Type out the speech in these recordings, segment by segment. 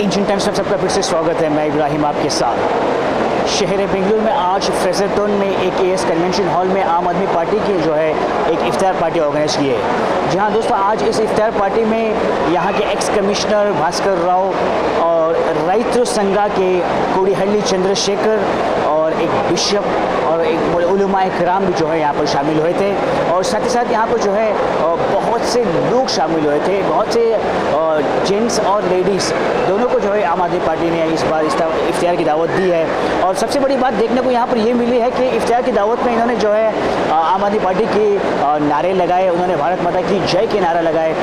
Indian times में सबका फिर से स्वागत है। मैं इब्राहिम आपके साथ। शहर बेंगलुरु में आज फ्रेजरटन में एक एएस कन्वेंशन हॉल में आम आदमी पार्टी की जो है एक इफ्तार पार्टी ऑर्गेनाइज की है। जी हाँ दोस्तों, आज इस इफ्तार पार्टी में यहाँ के एक्स कमिश्नर भास्कर राव और रैतु संघा के कोड़ीहल्ली चंद्रशेखर और एक बिशप और एक उलमाए किराम भी जो है यहाँ पर शामिल हुए थे। और साथ ही साथ यहाँ पर जो है बहुत से लोग शामिल हुए थे, बहुत से जेंट्स और लेडीज़ दोनों को जो है आम आदमी पार्टी ने इस बार इफ्तार की दावत दी है। और सबसे बड़ी बात देखने को यहाँ पर ये मिली है कि इफ्तार की दावत में इन्होंने जो है आम आदमी पार्टी के नारे लगाए, उन्होंने भारत माता की जय के नारा लगाए,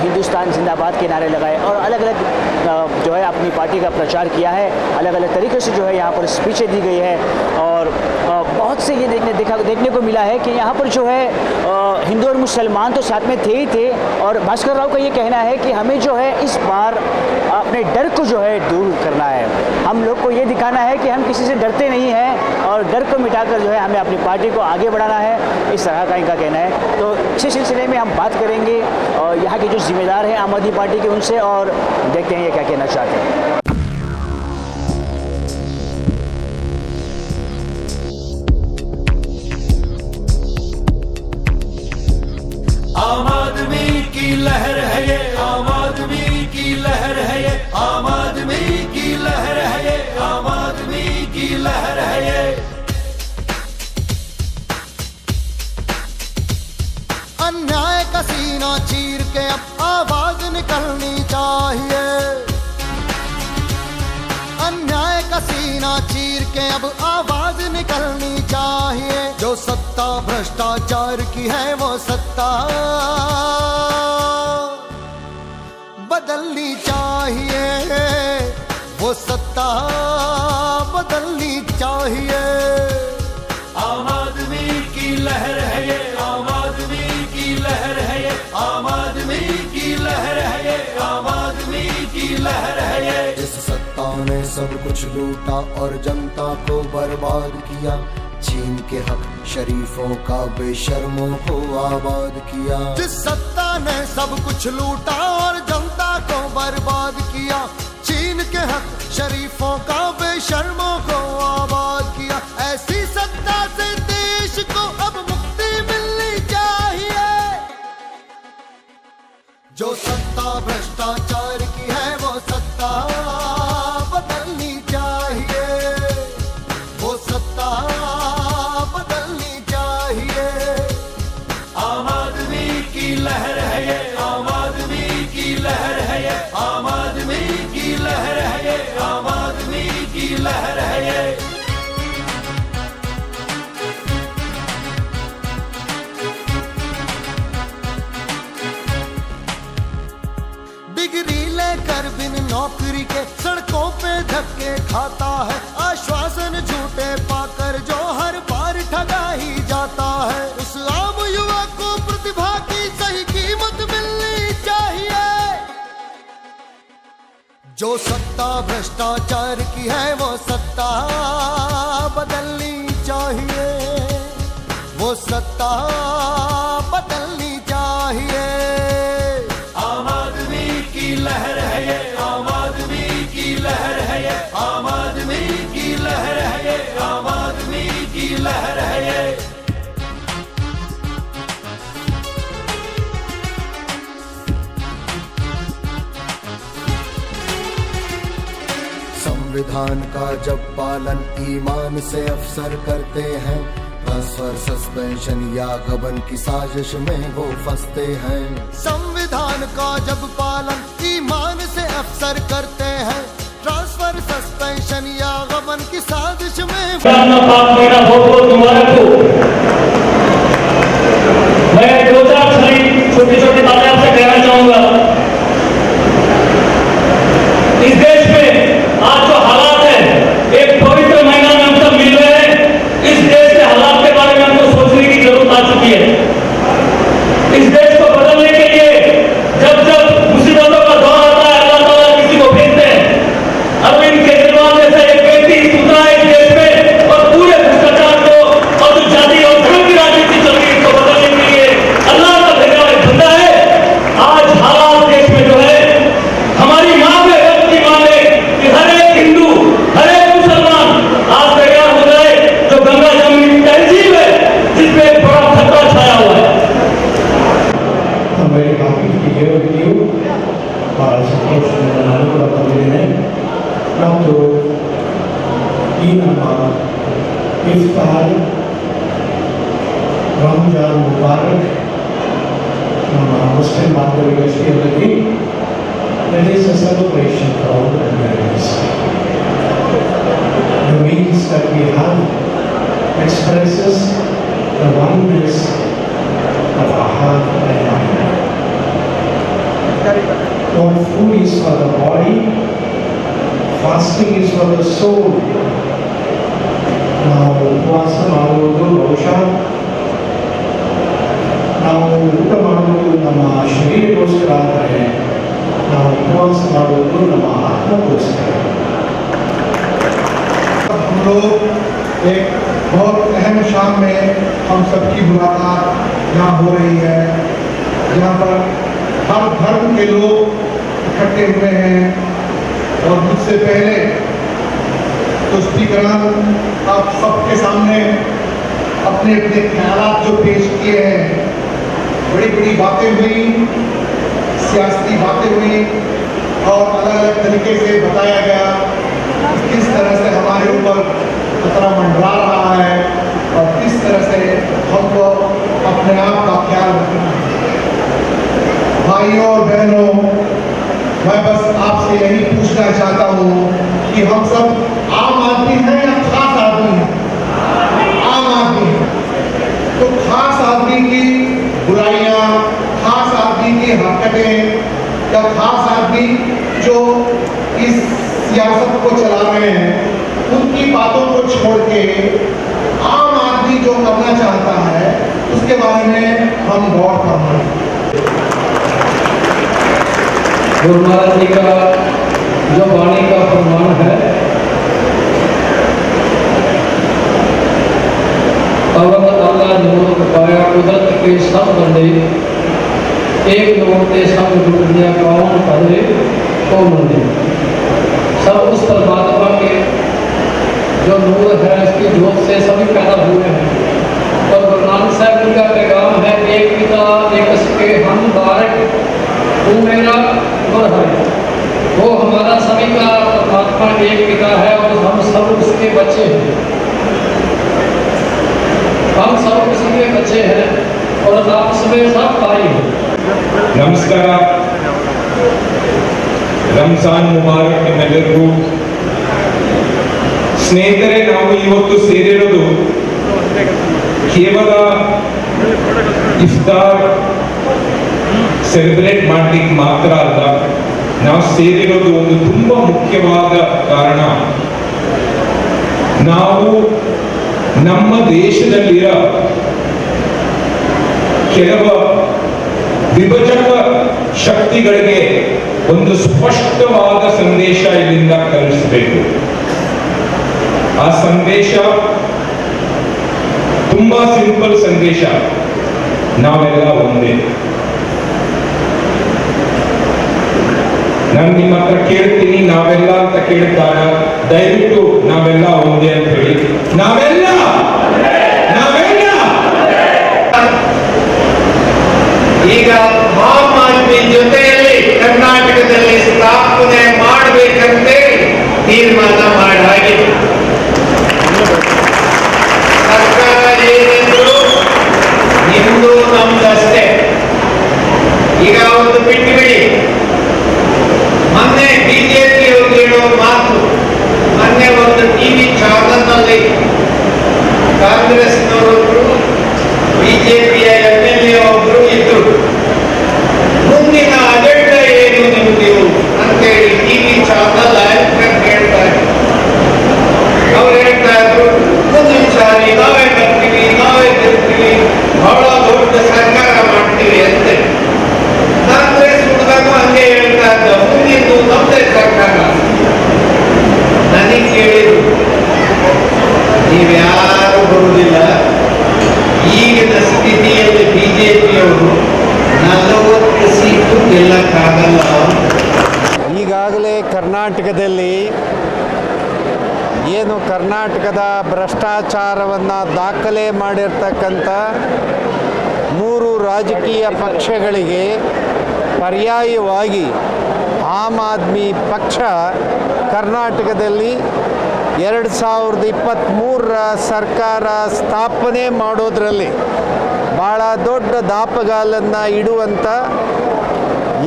हिंदुस्तान जिंदाबाद के नारे लगाए और अलग अलग जो है अपनी पार्टी का प्रचार किया है। अलग अलग तरीके से जो है यहाँ पर स्पीचें दी गई है और बहुत से ये देखने को मिला है कि यहाँ पर जो है हिंदू और मुसलमान तो साथ में थे ही थे। और भास्कर राव का ये कहना है कि हमें जो है इस बार अपने डर को जो है दूर करना है। हम लोग को ये दिखाना है कि हम किसी से डरते नहीं हैं और डर को मिटाकर जो है हमें अपनी पार्टी को आगे बढ़ाना है, इस तरह का इनका कहना है। तो इसी सिलसिले में हम बात करेंगे और यहाँ के जो जिम्मेदार हैं आम आदमी पार्टी के उनसे, और देखते हैं ये क्या कहना चाहते हैं। आम आदमी की लहर है ये, आम आदमी की लहर है ये, आम आदमी की लहर है ये, आम आदमी की लहर है ये। अन्याय का सीना चीर के अब आवाज निकलनी चाहिए। अन्याय का सीना चीर के अब आवाज निकलनी चाहिए। जो सत्ता भ्रष्टाचार की है वो सत्ता बदलनी चाहिए, वो सत्ता बदलनी चाहिए। आम आदमी की लहर है ये, आम आदमी की लहर है ये, आम आदमी की लहर है ये, आम आदमी की लहर है ये। इस सत्ता ने सब कुछ लूटा और जनता को बर्बाद किया। चीन के हक शरीफों का बेशर्मों को आबाद किया। जिस सत्ता ने सब कुछ लूटा और जनता को बर्बाद किया, चीन के हक शरीफों का बेशर्मों को आबाद किया। ऐसी सत्ता से देश को अब मुक्ति मिलनी चाहिए। जो सत्ता भ्रष्टाचार की है वो सत्ता बदलनी चाहिए, वो सत्ता बदलनी चाहिए। आम आदमी की लहर है ये, आम आदमी की लहर है ये, आम आदमी की लहर है ये, आम आदमी की लहर है ये। डिग्री लेकर बिन नौकरी के सड़कों पे धक्के खाता है। आश्वासन झूठे पाकर जो हर बार ठगा ही जाता है। उस आम युवा को प्रतिभा की सही कीमत मिलनी चाहिए। जो सत्ता भ्रष्टाचार की है वो सत्ता बदलनी चाहिए, वो सत्ता बदलनी चाहिए। आम आदमी की लहर है ये, आम आदमी की लहर है ये, आम आदमी की लहर है ये, आम आदमी की लहर है ये। संविधान का जब पालन ईमान से अफसर करते हैं, ट्रांसफर सस्पेंशन या गबन की साजिश में वो फंसते हैं। संविधान का जब पालन ईमान से अफसर करते हैं, ट्रांसफर सस्पेंशन या गबन की साजिश में मैं दो चार छोटी छोटी बातें आपसे कहना चाहूंगा। इस देश में आज जो हालात है, एक पवित्र महीना में हम सब मिल रहे हैं। इस देश के हालात के बारे में हमको सोचने की जरूरत आ चुकी है। इस देश को बदलने के लिए जब जब मुसीबतों का दौर आता है, अल्लाह ताला किसी को भेजते हैं। अरविंद केजरीवाल जैसा एक व्यक्ति उतरा है इस देश में और पूरे भ्रष्टाचार को और fasting is for the soul. ನಾವು ಉಪವಾಸ ಮಾಡುವುದು ಬಹುಶಃ ನಾವು ಊಟ ಮಾಡುವುದು ನಮ್ಮ ಶರೀರಕ್ಕೋಸ್ಕರ ಆದರೆ ನಾವು उपवास ಮಾಡುವುದು ನಮ್ಮ आत्मकोस्कर। हम लोग एक बहुत अहम शाम में हम सबकी मुलाकात यहाँ हो रही है, जहाँ पर हर धर्म के लोग इकट्ठे हुए हैं। और मुझसे पहले तो स्पीकरान आप सबके सामने अपने अपने ख्यालात जो पेश किए हैं, बड़ी बड़ी बातें हुई, सियासी बातें हुई और अलग अलग तरीके से बताया गया किस तरह से हमारे ऊपर खतरा मंडरा रहा है और किस तरह से हमको अपने आप का ख्याल रखना है। भाइयों और बहनों, मैं बस आपसे यही पूछना चाहता हूँ कि हम सब आम आदमी हैं या खास आदमी हैं? आम आदमी हैं। तो खास आदमी की बुराइयां, खास आदमी की हरकतें या खास आदमी जो इस सियासत को चला रहे हैं, उनकी बातों को छोड़ के आम आदमी जो करना चाहता है उसके बारे में हम गौर करना। गुरु महाराज जी का जो वाणी का फरमान है, अवध अल्लाह नूर पाया कुदरत के सब बंदे, एक नूर ते सब दुनिया कौन पढ़े को मंदे। सब उस परमात्मा के जो नूर है, उसकी जोत से सभी पैदा हुए हैं। और गुरु नानक साहब जी का पैगाम है, एक पिता एक सके हम बारक, वो मेरा वर है। वो हमारा सभी का परमात्मा एक पिता है और हम सब उसके बच्चे हैं। हम सब उसी के बच्चे हैं और आप सभी सब भाई हैं। ನಮಸ್ಕಾರ, ರಂಜಾನ್ ಮುಬಾರಕ್ ನಿಮ್ಮೆಲ್ಲರಿಗೂ। ಸ್ನೇಹಿತರೆ, ನಾವು ಇವತ್ತು ಸೇರಿರೋದು ಕೇವಲ ಇಫ್ತಾರ್ ಸೆಲೆಬ್ರೇಟ್ ಮಾಡ್ಲಿಕ್ಕೆ ಮಾತ್ರ ಅಲ್ಲ, ನಾವು ಸೇರಿರೋದು ಒಂದು ತುಂಬಾ ಮುಖ್ಯವಾದ ಕಾರಣ. ನಾವು ನಮ್ಮ ದೇಶದಲ್ಲಿರೋ ಕೆಲವು ವಿಭಜಕ ಶಕ್ತಿಗಳಿಗೆ ಒಂದು ಸ್ಪಷ್ಟವಾದ ಸಂದೇಶ ಇಲ್ಲಿಂದ ಕಳಿಸಬೇಕು. ಆ ಸಂದೇಶ ತುಂಬಾ ಸಿಂಪಲ್ ಸಂದೇಶ, ನಾವೆಲ್ಲ ಒಂದೇ. ನಾನು ನಿಮ್ಮ ಹತ್ರ ಕೇಳ್ತೀನಿ, ನಾವೆಲ್ಲ ಅಂತ ಕೇಳ್ತಾರ, ದಯವಿಟ್ಟು ನಾವೆಲ್ಲ ಒಂದೇ ಅಂತ ಹೇಳಿ. ನಾವೆಲ್ಲ ಈಗ ಆಮ್ ಆದ್ಮಿ ಜೊತೆಯಲ್ಲಿ ಕರ್ನಾಟಕದಲ್ಲಿ ಸ್ಥಾಪನೆ ಮಾಡಬೇಕಂತೇಳಿ ತೀರ್ಮಾನ ಮಾಡಾಗಿದೆ. ಸರ್ಕಾರ ಏನಿದ್ರು ನಿಮ್ದು ನಮ್ದಷ್ಟೇ. ಈಗ ಒಂದು ಬಿಟ್ಟು ಬಿಡಿ, ಮೊನ್ನೆ ಬಿಜೆಪಿ ಅವರು ಹೇಳೋ ಮಾತು, ಮೊನ್ನೆ ಒಂದು ಟಿವಿ ಚಾನಲ್ ನಲ್ಲಿ ಕಾಂಗ್ರೆಸ್ನವರೊಬ್ರು ಬಿಜೆಪಿಯ MLA ಒಬ್ರು ಇದ್ರು. ಮುಂದಿನ ಅಜೆಂಡಾ ಏನು ನಿಮ್ದು ಅಂತೇಳಿ ಟಿವಿ ಚಾನಲ್ ಹೇಳ್ತಾರೆ. ಅವ್ರು ಹೇಳ್ತಾ ಇದ್ರು, ಮುಂದಿನ ಸಾರಿ ನಾವೇ ಬರ್ತೀವಿ, ನಾವೇ ಗೆಲ್ತೀವಿ, ಬಹಳ ದೊಡ್ಡ ಸರ್ಕಾರ ಮಾಡ್ತೀವಿ ಅಂತ. ಕಾಂಗ್ರೆಸ್ ಹುಡುಗನು ಹಂಗೆ ಹೇಳ್ತಾ ಇದ್ದ, ಮುಂದಿನ ನಮ್ದೇ ಸರ್ಕಾರ. ನನಗೆ ಕೇಳಿದ್ರು, ನೀವ್ಯಾರು ಬರುವುದಿಲ್ಲ, ಈಗಿನ ಸ್ಥಿತಿಯಲ್ಲಿ ಬಿಜೆಪಿಯವರು 40 ಸೀಟು ಗೆಲ್ಲಕ್ಕಾಗಲ್ಲ. ಈಗಾಗಲೇ ಕರ್ನಾಟಕದಲ್ಲಿ ಏನು ಕರ್ನಾಟಕದ ಭ್ರಷ್ಟಾಚಾರವನ್ನು ದಾಖಲೆ ಮಾಡಿರ್ತಕ್ಕಂಥ 3 ರಾಜಕೀಯ ಪಕ್ಷಗಳಿಗೆ ಪರ್ಯಾಯವಾಗಿ ಆಮ್ ಆದ್ಮಿ ಪಕ್ಷ ಕರ್ನಾಟಕದಲ್ಲಿ 2023ರ ಸರ್ಕಾರ ಸ್ಥಾಪನೆ ಮಾಡೋದರಲ್ಲಿ ಭಾಳ ದೊಡ್ಡ ದಾಪಗಾಲನ್ನು ಇಡುವಂಥ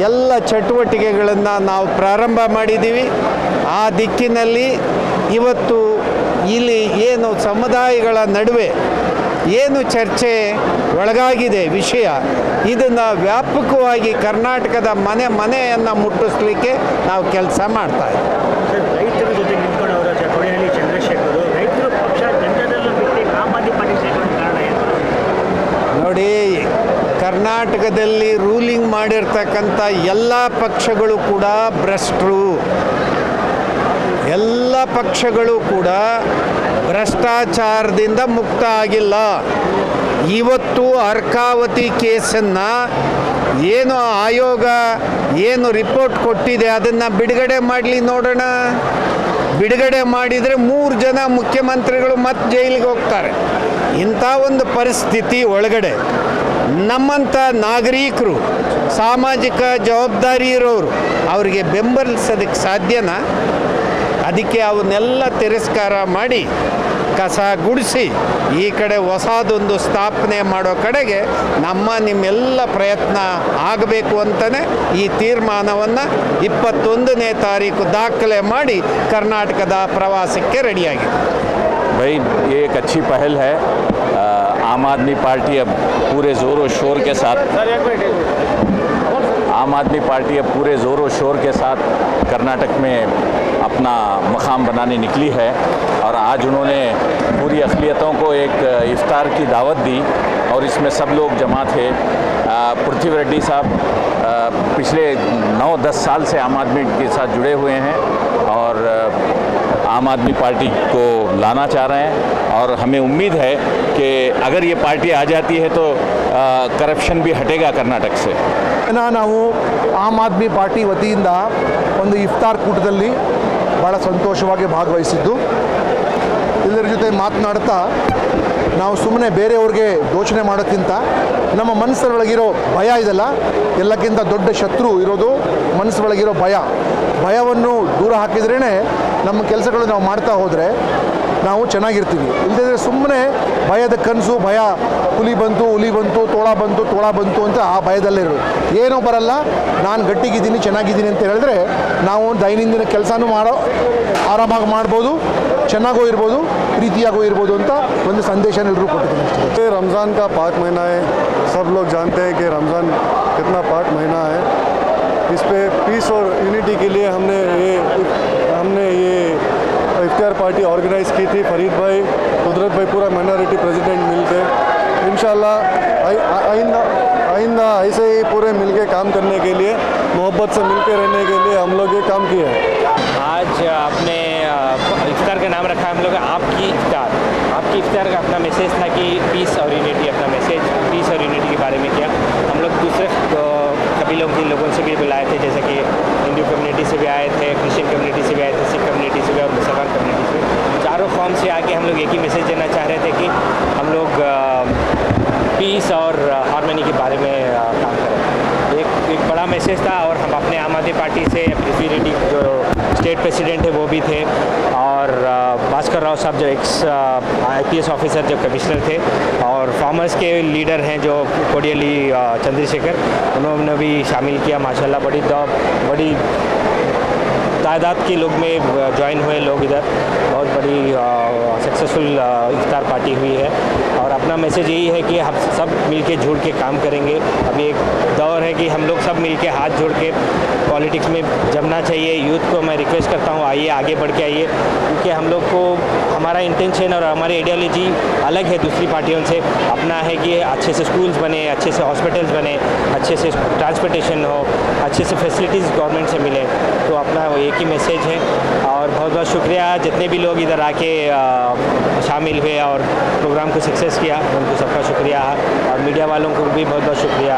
ಎಲ್ಲ ಚಟುವಟಿಕೆಗಳನ್ನು ನಾವು ಪ್ರಾರಂಭ ಮಾಡಿದ್ದೀವಿ. ಆ ದಿಕ್ಕಿನಲ್ಲಿ ಇವತ್ತು ಇಲ್ಲಿ ಏನು ಸಮುದಾಯಗಳ ನಡುವೆ ಏನು ಚರ್ಚೆ ಒಳಗಾಗಿದೆ ವಿಷಯ, ಇದನ್ನು ವ್ಯಾಪಕವಾಗಿ ಕರ್ನಾಟಕದ ಮನೆಯನ್ನು ಮುಟ್ಟಿಸ್ಲಿಕ್ಕೆ ನಾವು ಕೆಲಸ ಮಾಡ್ತಾಯಿದ್ದೀವಿ. ರೈತರ ಜೊತೆ ನಿಂತ್ಕೊಂಡವರು ಕೋಡಿಹಳ್ಳಿ ಚಂದ್ರಶೇಖರ್ ರೈತರು ಪಕ್ಷ ಜನತಾದಳ ಬಿಟ್ಟು ಆಮ್ ಆದ್ಮಿ ಪಾರ್ಟಿ ಸೇರ್ಕೊಳ್ಳೋ ಕಾರಣ ಏನು? ನೋಡಿ, ಕರ್ನಾಟಕದಲ್ಲಿ ರೂಲಿಂಗ್ ಮಾಡಿರ್ತಕ್ಕಂಥ ಎಲ್ಲ ಪಕ್ಷಗಳು ಕೂಡ ಭ್ರಷ್ಟರು. ಎಲ್ಲ ಪಕ್ಷಗಳು ಕೂಡ ಭ್ರಷ್ಟಾಚಾರದಿಂದ ಮುಕ್ತ ಆಗಿಲ್ಲ. ಇವತ್ತು ಅರ್ಕಾವತಿ ಕೇಸನ್ನು ಏನು ಆಯೋಗ ಏನು ರಿಪೋರ್ಟ್ ಕೊಟ್ಟಿದೆ ಅದನ್ನು ಬಿಡುಗಡೆ ಮಾಡಲಿ ನೋಡೋಣ. ಬಿಡುಗಡೆ ಮಾಡಿದರೆ 3 ಜನ ಮುಖ್ಯಮಂತ್ರಿಗಳು ಮತ್ತೆ ಜೈಲಿಗೆ ಹೋಗ್ತಾರೆ. ಇಂಥ ಒಂದು ಪರಿಸ್ಥಿತಿ ಒಳಗಡೆ ನಮ್ಮಂಥ ನಾಗರಿಕರು, ಸಾಮಾಜಿಕ ಜವಾಬ್ದಾರಿ ಇರೋರು ಅವರಿಗೆ ಬೆಂಬಲಿಸೋದಕ್ಕೆ ಸಾಧ್ಯನಾ? ಅದಕ್ಕೆ ಅವನ್ನೆಲ್ಲ ತಿರಸ್ಕಾರ ಮಾಡಿ ಕಸ ಗುಡಿಸಿ ಈ ಕಡೆ ಹೊಸದೊಂದು ಸ್ಥಾಪನೆ ಮಾಡೋ ಕಡೆಗೆ ನಿಮ್ಮೆಲ್ಲ ಪ್ರಯತ್ನ ಆಗಬೇಕು ಅಂತಲೇ ಈ ತೀರ್ಮಾನವನ್ನು 21ನೇ ತಾರೀಕು ದಾಖಲೆ ಮಾಡಿ ಕರ್ನಾಟಕದ ಪ್ರವಾಸಕ್ಕೆ ರೆಡಿಯಾಗಿದೆ. भाई ये एक अच्छी पहल है। आम आदमी पार्टी अब पूरे ज़ोर और शोर के साथ कर्नाटक में अपना मकाम बनाने निकली है और आज उन्होंने पूरी अक़लियतों को एक इफ्तार की दावत दी और इसमें सब लोग जमा थे। पृथ्वी रेड्डी साहब पिछले 9-10 साल से आम आदमी के साथ जुड़े हुए हैं और आम आदमी पार्टी को लाना चाह रहे हैं और हमें उम्मीद है कि अगर ये पार्टी आ जाती है तो करप्शन भी हटेगा कर्नाटक से। ನಾವು ಆಮ್ ಆದ್ಮಿ ಪಾರ್ಟಿ ವತಿಯಿಂದ ಒಂದು ಇಫ್ತಾರ್ ಕೂಟದಲ್ಲಿ ಭಾಳ ಸಂತೋಷವಾಗಿ ಭಾಗವಹಿಸಿದ್ದು. ಎಲ್ಲರ ಜೊತೆ ಮಾತನಾಡ್ತಾ ನಾವು ಸುಮ್ಮನೆ ಬೇರೆಯವ್ರಿಗೆ ದೋಷಣೆ ಮಾಡೋಕ್ಕಿಂತ ನಮ್ಮ ಮನಸ್ಸರೊಳಗಿರೋ ಭಯ ಇದೆಲ್ಲ, ಎಲ್ಲಕ್ಕಿಂತ ದೊಡ್ಡ ಶತ್ರು ಇರೋದು ಮನಸ್ಸರೊಳಗಿರೋ ಭಯವನ್ನು ದೂರ ಹಾಕಿದ್ರೇ ನಮ್ಮ ಕೆಲಸಗಳು ನಾವು ಮಾಡ್ತಾ ಹೋದರೆ ನಾವು ಚೆನ್ನಾಗಿರ್ತೀವಿ. ಇಲ್ಲದಿದ್ದರೆ ಸುಮ್ಮನೆ ಭಯದ ಕನಸು, ಭಯ ಹುಲಿ ಬಂತು ತೋಳ ಬಂತು ಅಂತ ಆ ಭಯದಲ್ಲೇ ಇರೋದು. ಏನೂ ಬರಲ್ಲ, ನಾನು ಗಟ್ಟಿಗಿದ್ದೀನಿ ಚೆನ್ನಾಗಿದ್ದೀನಿ ಅಂತ ಹೇಳಿದ್ರೆ ನಾವು ದೈನಂದಿನ ಕೆಲಸನೂ ಆರಾಮಾಗಿ ಮಾಡ್ಬೋದು, ಚೆನ್ನಾಗೂ ಇರ್ಬೋದು, ಪ್ರೀತಿಯಾಗೂ ಇರ್ಬೋದು ಅಂತ ಒಂದು ಸಂದೇಶ ಎಲ್ಲರೂ ಕೊಟ್ಟಿದ್ದೀನಿ. रमज़ान का पाक महीना है, सब लोग जानते हैं कि रमज़ान कितना पाक महीना है। इस पे पीस और यूनिटी के लिए हमने ये इफ्तार पार्टी ऑर्गेनाइज़ की थी। फरीद भाई, कुदरत भाई, पूरा माइनॉरिटी प्रेसिडेंट मिलके इंशाल्लाह आइंदा ऐसे ही पूरे मिलके काम करने के लिए, मोहब्बत से मिलके रहने के लिए हम लोग ये काम किए हैं। आज अपने इफ्तार का नाम रखा हम लोग आपकी इफ्तार का अपना मैसेज था कि पीस और यूनिटी, अपना मैसेज पीस और यूनिटी के बारे में किया। हम लोग दूसरे कबीलों के लोगों से भी बुलाए थे, जैसे कि हिंदू कम्युनिटी से भी आए थे, क्रिश्चियन कम्युनिटी से भी आए थे, सिख कम्युनिटी से भी और मुसलमान कम्युनिटी से। चारों फॉर्म से आके हम लोग एक ही मैसेज देना चाह रहे थे कि हम लोग पीस और हार्मनी के बारे में काम करें। एक बड़ा मैसेज था और हम अपने आम आदमी पार्टी से पृथ्वी रेड्डी जो स्टेट प्रेसिडेंट है वो भी थे और भास्कर राव साहब जो एक्स IPS ऑफिसर जो कमिश्नर थे और फार्मर्स के लीडर हैं जो कोडिहल्ली चंद्रशेखर, उन्होंने भी शामिल किया। माशाल्लाह बड़ी तादाद के लोग में ज्वाइन हुए लोग इधर। बहुत बड़ी सक्सेसफुल इफ्तार पार्टी हुई है और अपना मैसेज यही है कि हम सब मिलके जुड़ के काम करेंगे। अभी एक दौर है कि हम लोग सब मिलके हाथ जोड़ के पॉलिटिक्स में जमना चाहिए। यूथ को मैं रिक्वेस्ट करता हूँ, आइए आगे बढ़ के आइए, क्योंकि हम लोग को हमारा इंटेंशन और हमारी आइडियोलॉजी अलग है दूसरी पार्टियों से। अपना है कि अच्छे से स्कूल्स बने, अच्छे से हॉस्पिटल्स बने, अच्छे से ट्रांसपोर्टेशन हो, अच्छे से फैसिलिटीज़ गवर्नमेंट से मिले, तो अपना वो एक ही मैसेज है। और बहुत बहुत शुक्रिया जितने भी लोग इधर आके शामिल हुए और प्रोग्राम को सक्सेस किया, उनको सबका शुक्रिया और मीडिया वालों को भी बहुत बहुत शुक्रिया।